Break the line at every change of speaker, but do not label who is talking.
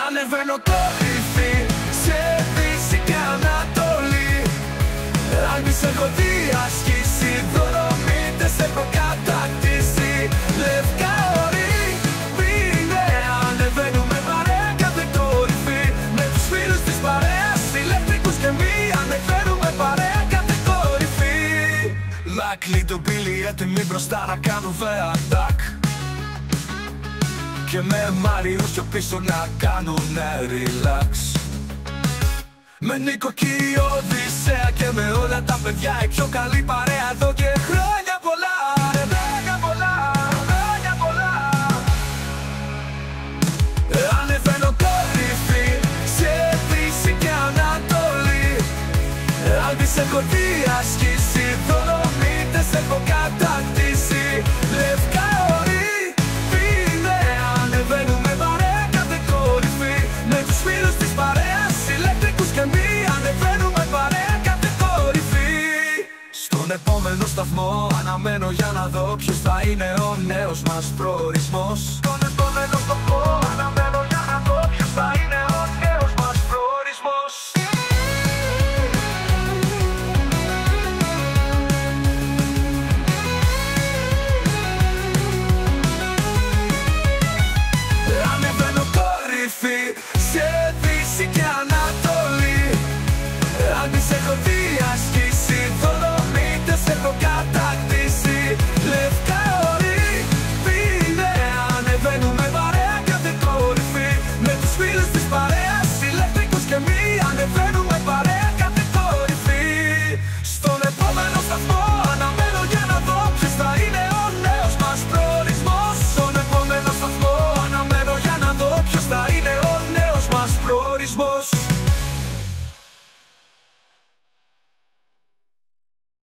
Ανεβαίνω κορυφή σε Δύση και Ανατολή. Αν τις έχω διασχίσει, Δολομήτες έχω κατακτήσει. Λευκά όρη είναι, ανεβαίνουμε παρέα κάθε κορυφή. Με τους φίλους της παρέας, ηλεκτρικούς και μη, ανεβαίνουμε παρέα κάθε κορυφή. Λάκλι το πύλη έτοιμοι μπροστά να κάνουμε attack. Και με Μάριους πιο πίσω να κάνουνε relax. Με Νίκο και η Οδυσσέα και με όλα τα παιδιά, η πιο καλή παρέα εδώ και χρόνια πολλά. Χρόνια πολλά, χρόνια πολλά. Ανεβαίνω κορυφή σε Δύση και Ανατολή. Αν τις έχω διασχίσει, Δολομήτες έχω κατακτήσει. Λευκά όρη είναι, ανεβαίνουμε παρέα κάθε κορυφή. Με τους φίλους της παρέας, ηλεκτρικούς και μη, ανεβαίνουμε παρέα κάθε κορυφή. Στον επόμενο σταθμό αναμένω για να δω ποιος θα είναι ο νέος μας προορισμός.